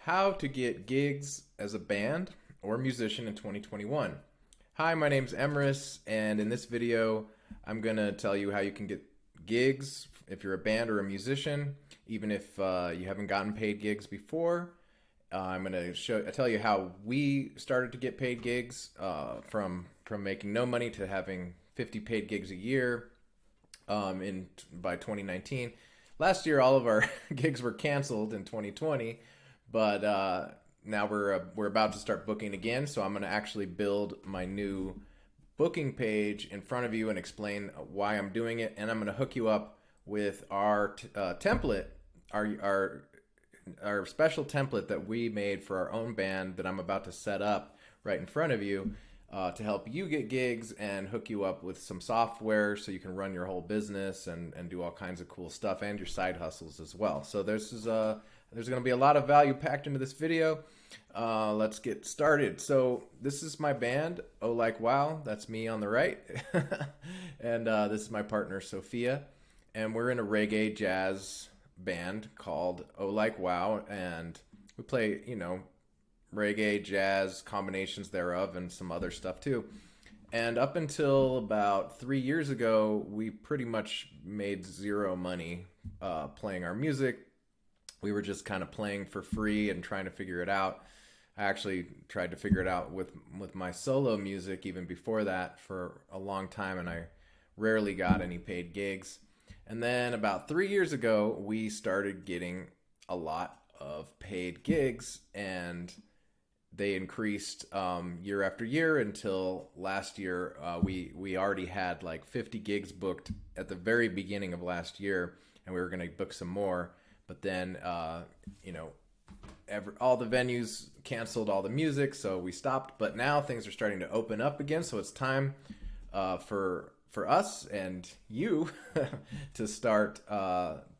How to get gigs as a band or musician in 2021. Hi, my name's Emrys, and in this video, I'm going to tell you how you can get gigs if you're a band or a musician, even if you haven't gotten paid gigs before. I'm going to tell you how we started to get paid gigs from making no money to having 50 paid gigs a year by 2019. Last year, all of our gigs were canceled in 2020, but now we're about to start booking again. So I'm going to actually build my new booking page in front of you and explain why I'm doing it, and I'm going to hook you up with our template, our special template that we made for our own band that I'm about to set up right in front of you to help you get gigs and hook you up with some software so you can run your whole business and do all kinds of cool stuff and your side hustles as well. So there's going to be a lot of value packed into this video. Let's get started. So this is my band, Oh Like Wow. That's me on the right. And this is my partner, Sophia. And we're in a reggae jazz band called Oh Like Wow. And we play, reggae, jazz, combinations thereof, and some other stuff too. And up until about 3 years ago, we pretty much made zero money playing our music. We were just kind of playing for free and trying to figure it out. I actually tried to figure it out with my solo music even before that for a long time, and I rarely got any paid gigs. And then about 3 years ago, we started getting a lot of paid gigs, and they increased year after year until last year. We already had like 50 gigs booked at the very beginning of last year, and we were going to book some more. But then, all the venues canceled all the music, so we stopped. But now things are starting to open up again, so it's time for us and you to start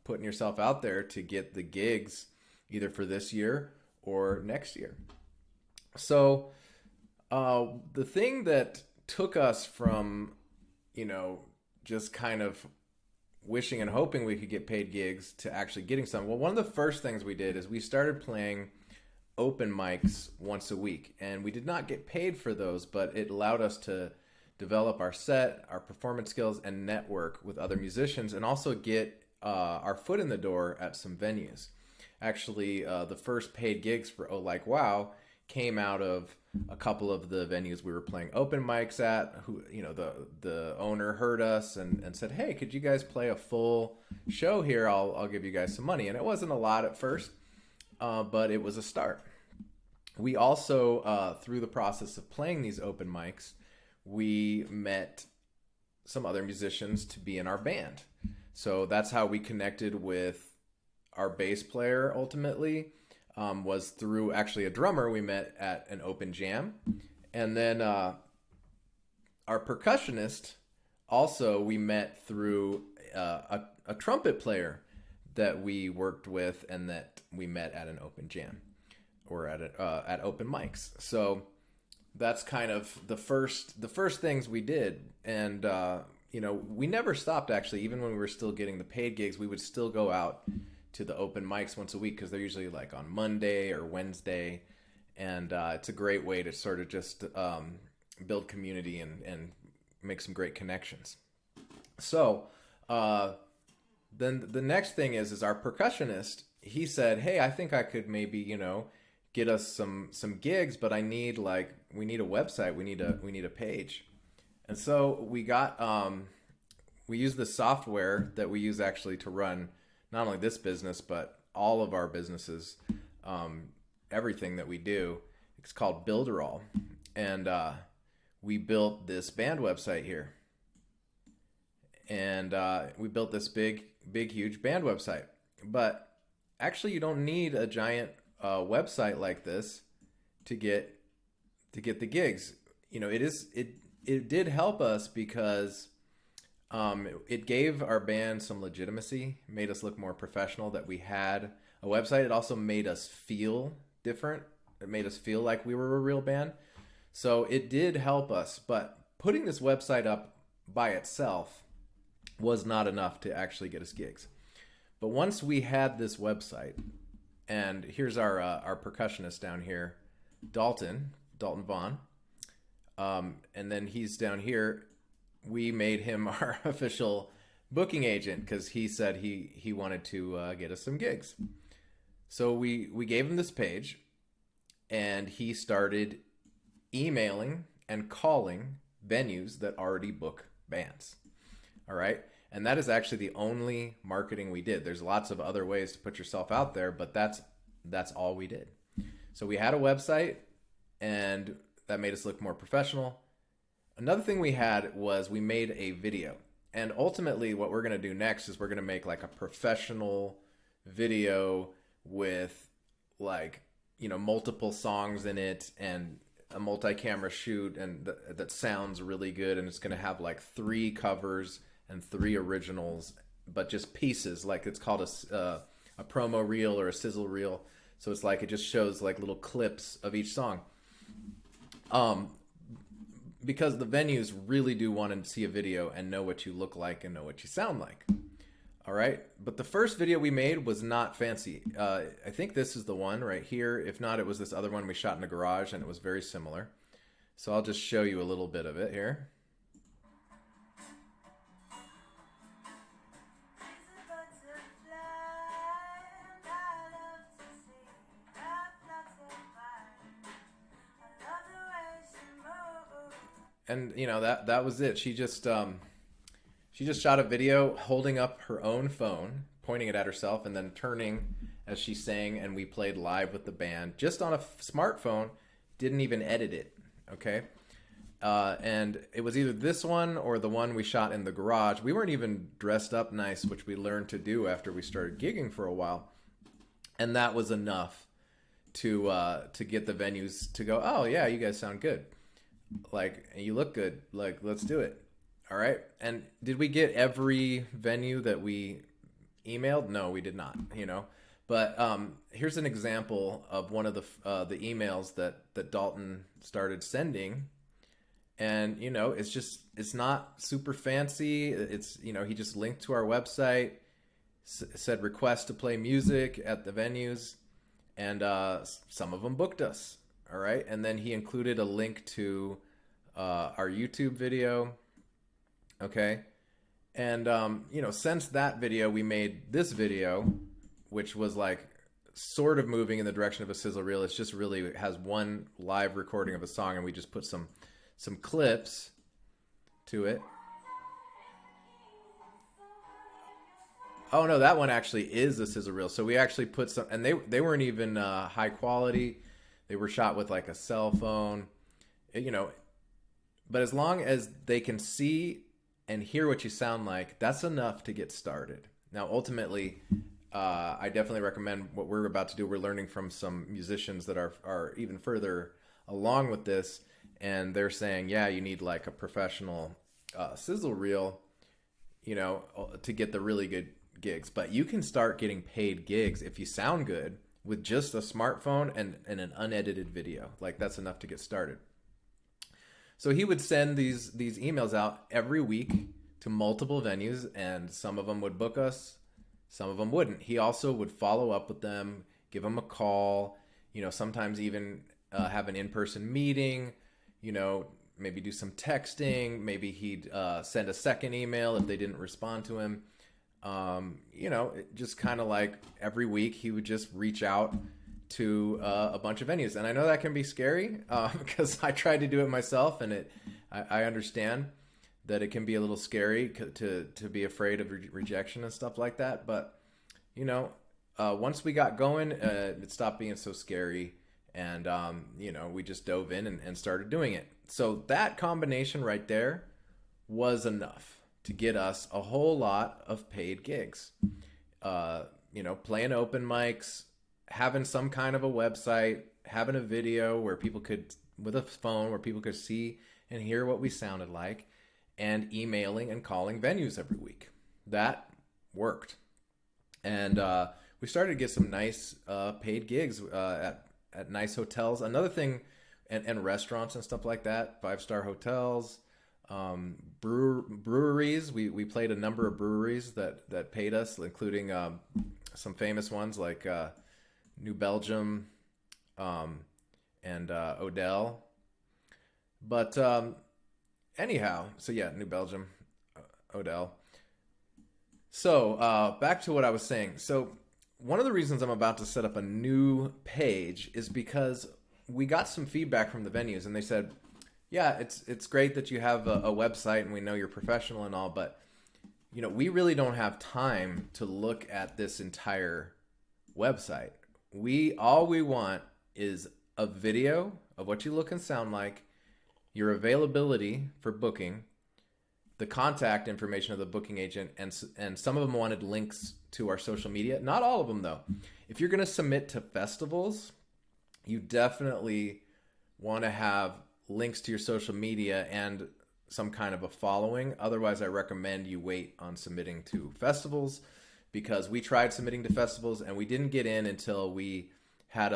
putting yourself out there to get the gigs either for this year or next year. So the thing that took us from, just kind of wishing and hoping we could get paid gigs to actually getting some. Well, one of the first things we did is we started playing open mics once a week, and we did not get paid for those, but it allowed us to develop our set, our performance skills, and network with other musicians, and also get our foot in the door at some venues. Actually, the first paid gigs for Oh Like Wow came out of a couple of the venues we were playing open mics at. Who, the owner heard us and said, "Hey, could you guys play a full show here? I'll give you guys some money." And it wasn't a lot at first, but it was a start. We also, through the process of playing these open mics, we met some other musicians to be in our band. So that's how we connected with our bass player ultimately. Was through actually a drummer we met at an open jam. And then our percussionist also we met through a trumpet player that we worked with and that we met at an open jam or at open mics. So that's kind of the first things we did. And we never stopped actually. Even when we were still getting the paid gigs, we would still go out to the open mics once a week because they're usually like on Monday or Wednesday, and it's a great way to sort of just build community and make some great connections. So then the next thing is our percussionist. He said, "Hey, I think I could maybe get us some gigs, but we need a website. We need a page." And so we use the software that we use actually to run not only this business, but all of our businesses, everything that we do. It's called Builderall. And we built this band website here. And we built this big, huge band website. But actually, you don't need a giant website like this to get the gigs. It did help us because it gave our band some legitimacy, made us look more professional that we had a website. It also made us feel different. It made us feel like we were a real band. So it did help us, but putting this website up by itself was not enough to actually get us gigs. But once we had this website And here's our percussionist down here, Dalton Vaughn. And then he's down here. We made him our official booking agent because he said he wanted to get us some gigs. So we gave him this page, and he started emailing and calling venues that already book bands. All right. And that is actually the only marketing we did. There's lots of other ways to put yourself out there, but that's all we did. So we had a website, and that made us look more professional. Another thing we had was we made a video. And ultimately what we're going to do next is we're going to make like a professional video with like, multiple songs in it and a multi-camera shoot, and that sounds really good. And it's going to have like 3 covers and 3 originals, but just pieces. Like it's called a promo reel or a sizzle reel. So it's like it just shows like little clips of each song. Because the venues really do want to see a video and know what you look like and know what you sound like. All right. But the first video we made was not fancy. I think this is the one right here. If not, it was this other one we shot in a garage, and it was very similar. So I'll just show you a little bit of it here. And that was it. She just shot a video holding up her own phone, pointing it at herself, and then turning as she sang, and we played live with the band just on a smartphone. Didn't even edit it. Okay. And it was either this one or the one we shot in the garage. We weren't even dressed up nice, which we learned to do after we started gigging for a while. And that was enough to get the venues to go, oh yeah, you guys sound good. Like, you look good. Like, let's do it. All right. And did we get every venue that we emailed? No, we did not, But here's an example of one of the emails that Dalton started sending. And, it's not super fancy. It's, he just linked to our website, said request to play music at the venues. And some of them booked us. All right. And then he included a link to our YouTube video. Okay. And, since that video, we made this video, which was like sort of moving in the direction of a sizzle reel. It's just really, it has one live recording of a song, and we just put some clips to it. Oh no, that one actually is a sizzle reel. So we actually put some, and they weren't even high quality. They were shot with like a cell phone, but as long as they can see and hear what you sound like, that's enough to get started. Now, ultimately, I definitely recommend what we're about to do. We're learning from some musicians that are even further along with this, and they're saying, yeah, you need like a professional sizzle reel, to get the really good gigs. But you can start getting paid gigs if you sound good with just a smartphone and an unedited video. Like, that's enough to get started. So he would send these emails out every week to multiple venues, and some of them would book us, some of them wouldn't. He also would follow up with them, give them a call, sometimes even have an in-person meeting, maybe do some texting. Maybe he'd send a second email if they didn't respond to him. Just kind of like every week he would just reach out to a bunch of venues. And I know that can be scary because I tried to do it myself, and I understand that it can be a little scary to be afraid of rejection and stuff like that. But, once we got going, it stopped being so scary. And, we just dove in and started doing it. So that combination right there was enough to get us a whole lot of paid gigs. Playing open mics, having some kind of a website, having a video where people could, with a phone, where people could see and hear what we sounded like, and emailing and calling venues every week. That worked. And we started to get some nice paid gigs at nice hotels. Another thing, and restaurants and stuff like that, 5-star hotels, breweries. We played a number of breweries that paid us, including some famous ones like New Belgium, and Odell. But anyhow, so yeah, New Belgium, Odell. So back to what I was saying. So one of the reasons I'm about to set up a new page is because we got some feedback from the venues, and they said, "Yeah, it's great that you have a website, and we know you're professional and all, but we really don't have time to look at this entire website. All we want is a video of what you look and sound like, your availability for booking, the contact information of the booking agent, and some of them wanted links to our social media. Not all of them, though. If you're going to submit to festivals, you definitely want to have links to your social media and some kind of a following. Otherwise, I recommend you wait on submitting to festivals, because we tried submitting to festivals and we didn't get in until we had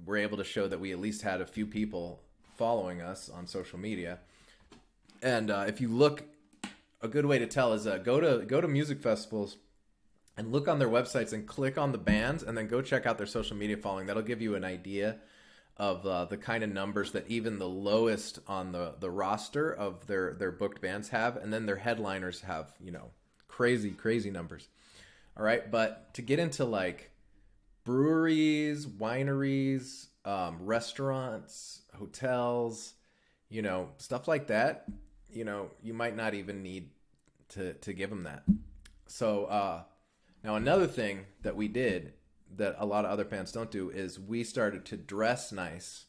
we're able to show that we at least had a few people following us on social media. And if you look, a good way to tell is go to music festivals and look on their websites and click on the bands, and then go check out their social media following. That'll give you an idea of the kind of numbers that even the lowest on the roster of their booked bands have, and then their headliners have crazy numbers. All right, but to get into like breweries, wineries, restaurants, hotels, stuff like that, you might not even need to give them that. So now another thing that we did that a lot of other bands don't do is we started to dress nice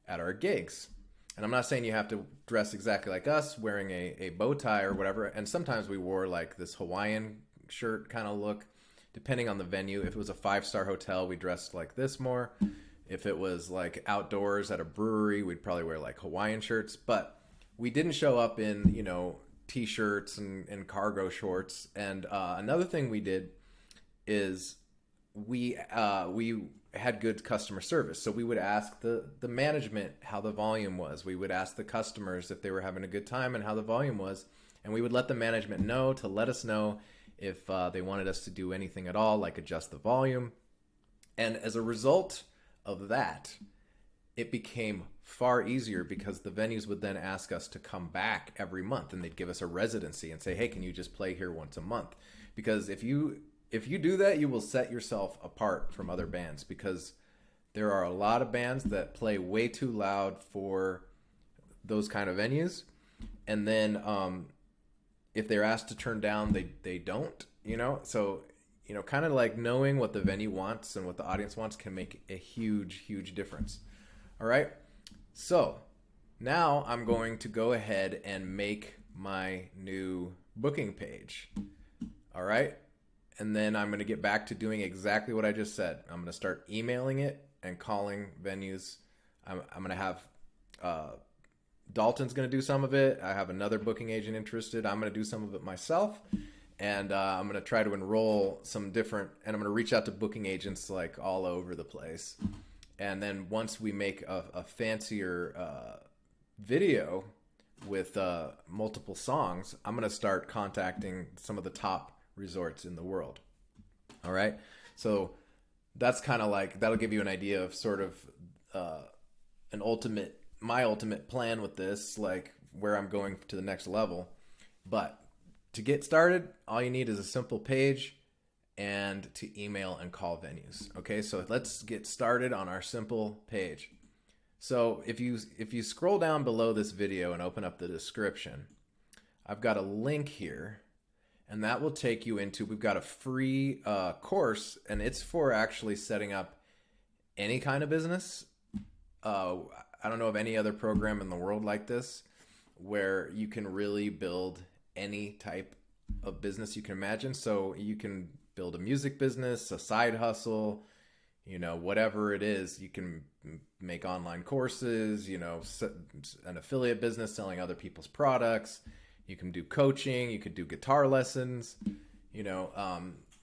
at our gigs. And I'm not saying you have to dress exactly like us, wearing a bow tie or whatever. And sometimes we wore like this Hawaiian shirt kind of look, depending on the venue. If it was a 5-star hotel, we dressed like this more. If it was like outdoors at a brewery, we'd probably wear like Hawaiian shirts. But we didn't show up in, t-shirts and cargo shorts. And another thing we did is we had good customer service. So we would ask the management how the volume was. We would ask the customers if they were having a good time and how the volume was. And we would let the management know to let us know if they wanted us to do anything at all, like adjust the volume. And as a result of that, it became far easier, because the venues would then ask us to come back every month, and they'd give us a residency and say, hey, can you just play here once a month? Because if you do that, you will set yourself apart from other bands, because there are a lot of bands that play way too loud for those kind of venues. And then if they're asked to turn down, they don't, So, kind of like knowing what the venue wants and what the audience wants can make a huge difference. All right. So now I'm going to go ahead and make my new booking page. All right. And then I'm going to get back to doing exactly what I just said. I'm going to start emailing it and calling venues. I'm going to have Dalton's going to do some of it. I have another booking agent interested. I'm going to do some of it myself. And I'm going to try to enroll some different, and I'm going to reach out to booking agents like all over the place. And then once we make a fancier video with multiple songs, I'm going to start contacting some of the top resorts in the world. All right. So that's kind of like, that'll give you an idea of sort of my ultimate plan with this, like where I'm going to the next level. But to get started, all you need is a simple page and to email and call venues. Okay. So let's get started on our simple page. So if you scroll down below this video and open up the description, I've got a link here. And that will take you into, we've got a free course, and it's for actually setting up any kind of business. I don't know of any other program in the world like this where you can really build any type of business you can imagine. So you can build a music business, a side hustle, whatever it is. You can make online courses, an affiliate business selling other people's products. You can do coaching, you could do guitar lessons,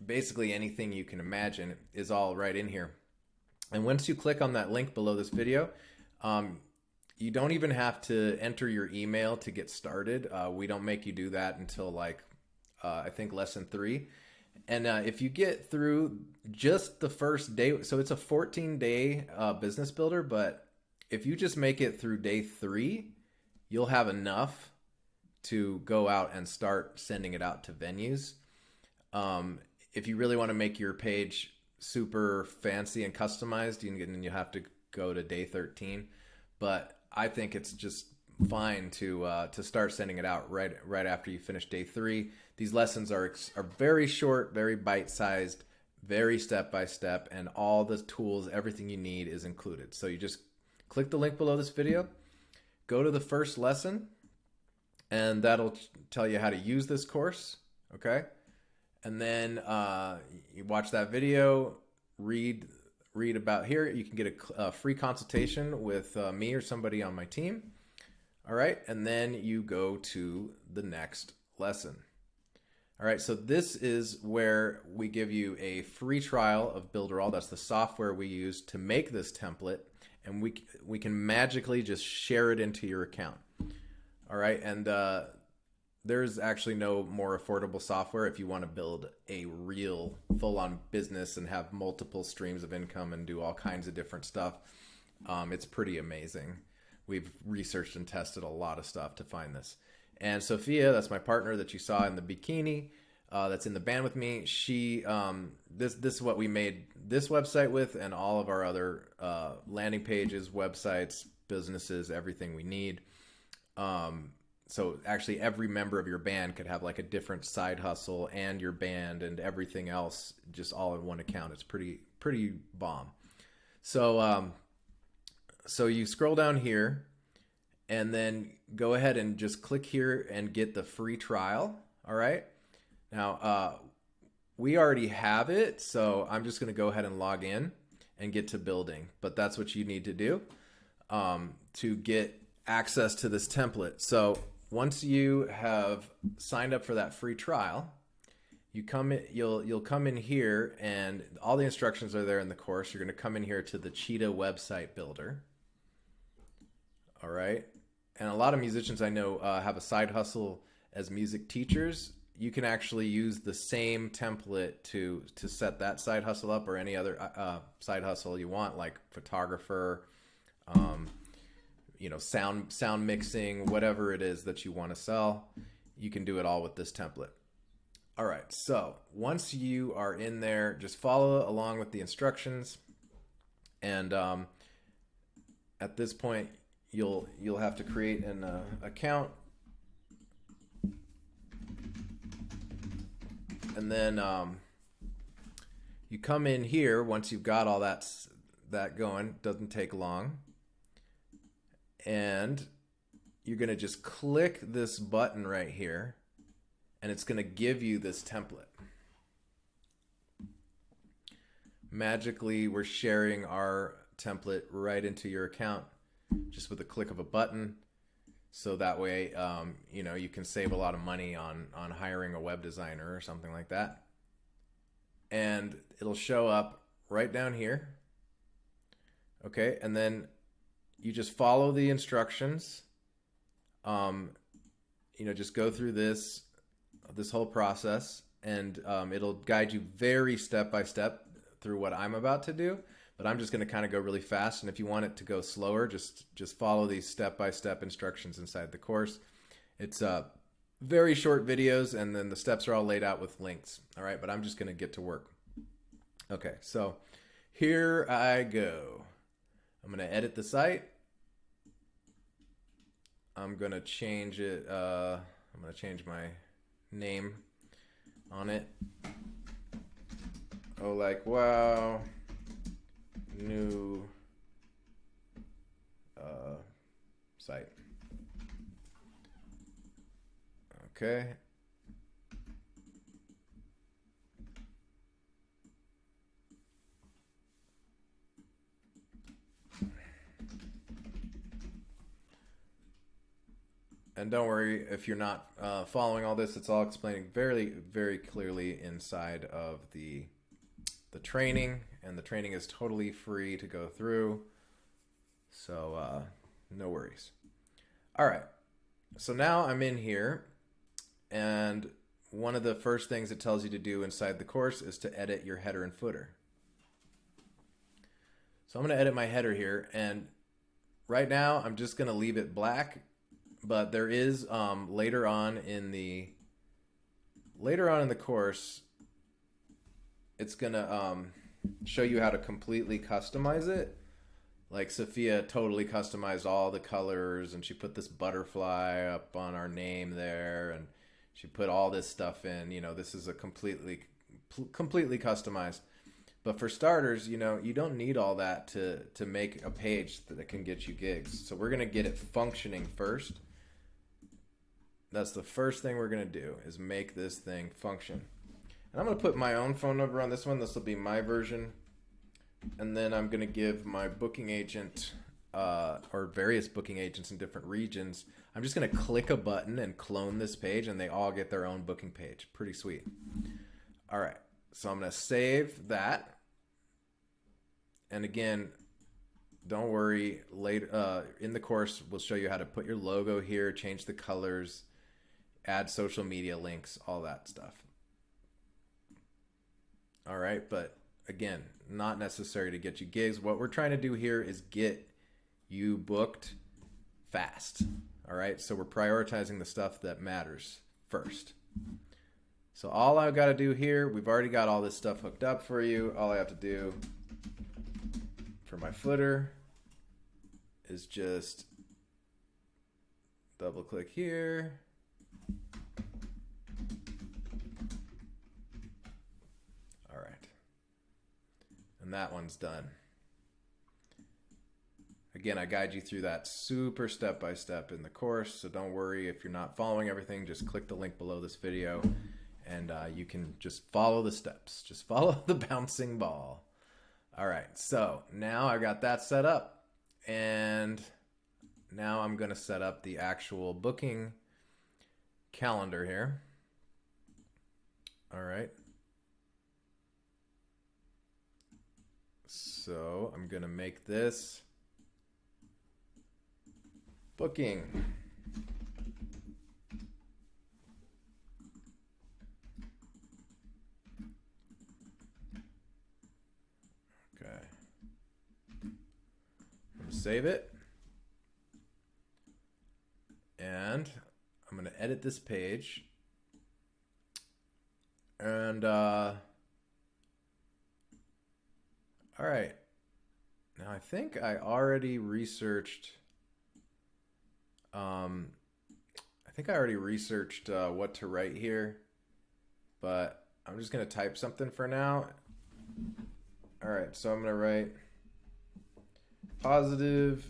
basically anything you can imagine is all right in here. And once you click on that link below this video, you don't even have to enter your email to get started. We don't make you do that until I think lesson 3. And if you get through just the first day, so it's a 14-day business builder, but if you just make it through day 3, you'll have enough to go out and start sending it out to venues. If you really want to make your page super fancy and customized, you have to go to day 13. But I think it's just fine to start sending it out right after you finish day 3. These lessons are very short, very bite-sized, very step-by-step, and all the tools, everything you need is included. So you just click the link below this video, go to the first lesson, and that'll tell you how to use this course, okay? And then you watch that video, read about here. You can get a free consultation with me or somebody on my team. All right, and then you go to the next lesson. All right, so this is where we give you a free trial of Builderall. That's the software we use to make this template, and we can magically just share it into your account. All right, and there's actually no more affordable software if you want to build a real full-on business and have multiple streams of income and do all kinds of different stuff. It's pretty amazing. We've researched and tested a lot of stuff to find this. And Sophia, that's my partner that you saw in the bikini, that's in the band with me. She, this is what we made this website with, and all of our other landing pages, websites, businesses, everything we need. So actually every member of your band could have like a different side hustle and your band and everything else just all in one account. It's pretty bomb. So, so you scroll down here and then go ahead and just click here and get the free trial. All right. Now, we already have it, so I'm just going to go ahead and log in and get to building, but that's what you need to do to get access to this template. So once you have signed up for that free trial, you come in, you'll come in here, and all the instructions are there in the course. You're going to come in here to the Cheetah website builder. All right. And a lot of musicians I know have a side hustle as music teachers. You can actually use the same template to set that side hustle up, or any other side hustle you want, like photographer, you know, sound mixing, whatever it is that you want to sell. You can do it all with this template. All right, so once you are in there, just follow along with the instructions, and at this point, you'll have to create an account, and then you come in here once you've got all that going. Doesn't take long, and you're gonna just click this button right here, and it's gonna give you this template. Magically, we're sharing our template right into your account just with a click of a button. So that way, you know, you can save a lot of money on hiring a web designer or something like that. And it'll show up right down here. Okay, and then you just follow the instructions. You know, just go through this whole process, and it'll guide you very step by step through what I'm about to do. But I'm just going to kind of go really fast, and if you want it to go slower, just follow these step-by-step instructions inside the course. It's very short videos, and then the steps are all laid out with links. All right, but I'm just going to get to work. Okay, so here I go. I'm going to edit the site. I'm going to change it. I'm going to change my name on it. Oh, like, wow. New site. Okay. And don't worry if you're not following all this. It's all explaining very, very clearly inside of the training, and the training is totally free to go through, so no worries. All right, so now I'm in here, and one of the first things it tells you to do inside the course is to edit your header and footer. So I'm going to edit my header here, and right now I'm just going to leave it black, but there is later on in the course, it's going to show you how to completely customize it. Like Sophia totally customized all the colors, and she put this butterfly up on our name there, and she put all this stuff in. You know, this is a completely customized. But for starters, you know, you don't need all that to make a page that can get you gigs. So we're going to get it functioning first. That's the first thing we're going to do, is make this thing function. And I'm going to put my own phone number on this one. This will be my version. And then I'm going to give my booking agent or various booking agents in different regions, I'm just going to click a button and clone this page, and they all get their own booking page. Pretty sweet. All right. So I'm going to save that. And again, don't worry. Later in the course, we'll show you how to put your logo here, change the colors, add social media links, all that stuff. All right. But again, not necessary to get you gigs. What we're trying to do here is get you booked fast. All right. So we're prioritizing the stuff that matters first. So all I've got to do here, we've already got all this stuff hooked up for you. All I have to do for my footer is just double click here. All right. And that one's done. Again, I guide you through that super step-by-step in the course. So don't worry if you're not following everything, just click the link below this video. And you can just follow the steps. Just follow the bouncing ball. All right, so now I got that set up. And now I'm going to set up the actual booking calendar here. All right. So I'm going to make this booking. Save it. And I'm going to edit this page. And, all right. Now I think I already researched, what to write here, but I'm just going to type something for now. All right. So I'm going to write positive.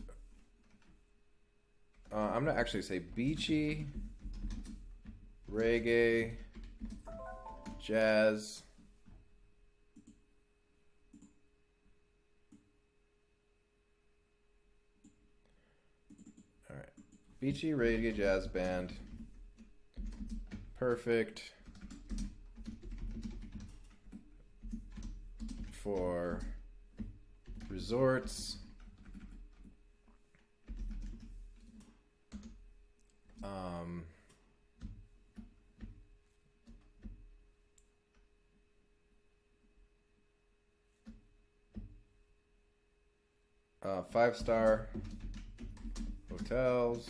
I'm gonna actually say beachy, reggae, jazz, all right, beachy, reggae, jazz band, perfect for resorts. 5-star hotels,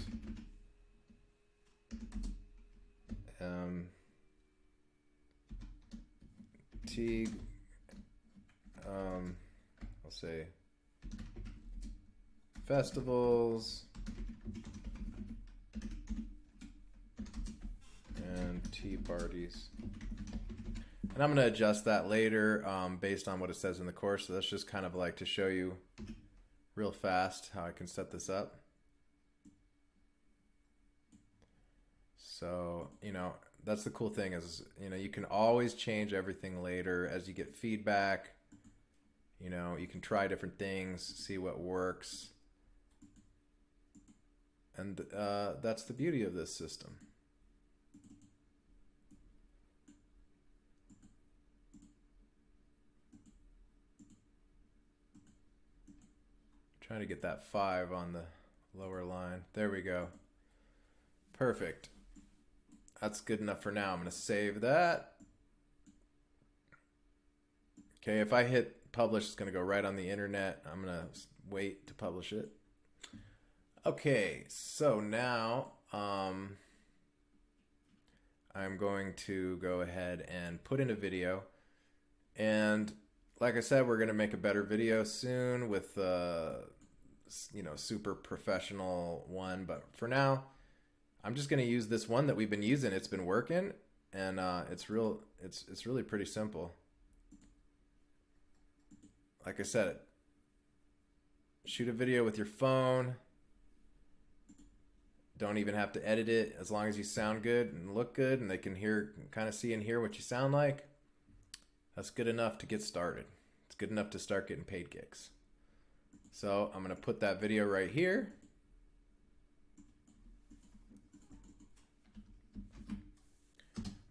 I'll say festivals and tea parties. And I'm going to adjust that later based on what it says in the course. So that's just kind of like to show you real fast how I can set this up. So, you know, that's the cool thing is, you know, you can always change everything later as you get feedback. You know, you can try different things, see what works. And that's the beauty of this system. Trying to get that 5 on the lower line. There we go. Perfect. That's good enough for now. I'm going to save that. Okay, if I hit publish, it's going to go right on the internet. I'm going to wait to publish it. Okay, so now I'm going to go ahead and put in a video. And like I said, we're going to make a better video soon with super professional one. But for now, I'm just going to use this one that we've been using. It's been working, and it's really pretty simple. Like I said, shoot a video with your phone. Don't even have to edit it, as long as you sound good and look good and they can kind of see and hear what you sound like. That's good enough to get started. It's good enough to start getting paid gigs. So I'm going to put that video right here.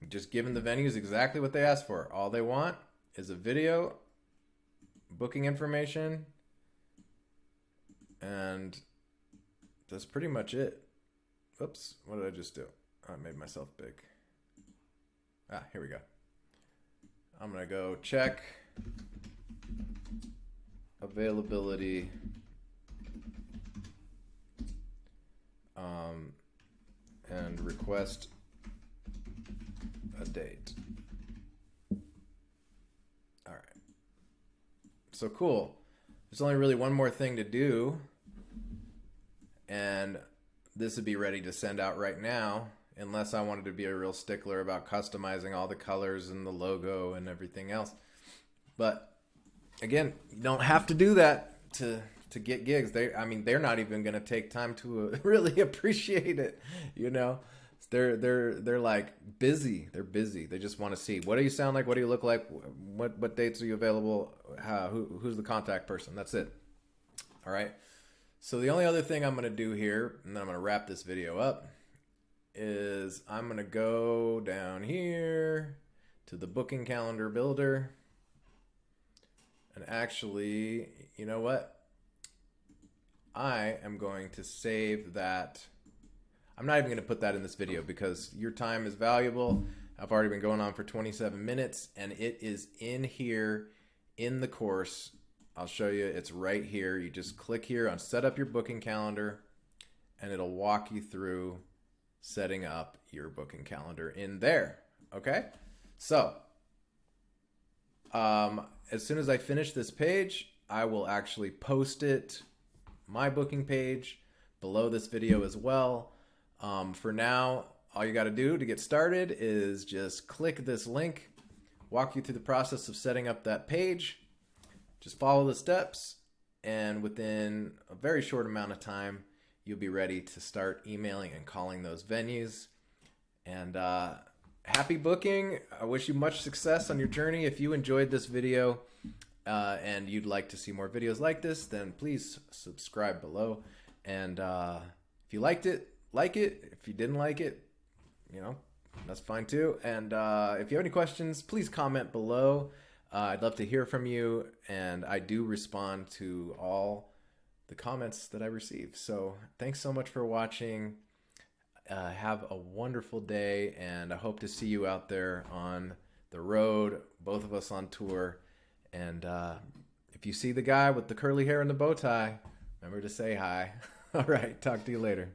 Just giving the venues exactly what they asked for. All they want is a video, booking information, and that's pretty much it. Oops, what did I just do? I made myself big. Here we go. I'm going to go check availability and request a date. All right. So cool. There's only really one more thing to do, and this would be ready to send out right now, unless I wanted to be a real stickler about customizing all the colors and the logo and everything else. But again, you don't have to do that to get gigs. They're not even going to take time to really appreciate it. They're like busy. They're busy. They just want to see, what do you sound like? What do you look like? What dates are you available? Who's the contact person? That's it. All right. So the only other thing I'm going to do here, and then I'm going to wrap this video up, is I'm going to go down here to the booking calendar builder. And actually, you know what? I am going to save that. I'm not even going to put that in this video because your time is valuable. I've already been going on for 27 minutes, and it is in here in the course. I'll show you. It's right here. You just click here on set up your booking calendar, and it'll walk you through setting up your booking calendar in there. Okay? So, as soon as I finish this page, I will actually post it, my booking page, below this video as well. For now, all you got to do to get started is just click this link, walk you through the process of setting up that page. Just follow the steps, and within a very short amount of time, you'll be ready to start emailing and calling those venues. And happy booking. I wish you much success on your journey. If you enjoyed this video and you'd like to see more videos like this, then please subscribe below. And if you liked it, like it. If you didn't like it, that's fine too. And if you have any questions, please comment below. I'd love to hear from you, and I do respond to all the comments that I receive. So thanks so much for watching. Have a wonderful day, and I hope to see you out there on the road, both of us on tour. And if you see the guy with the curly hair and the bow tie, remember to say hi. All right, talk to you later.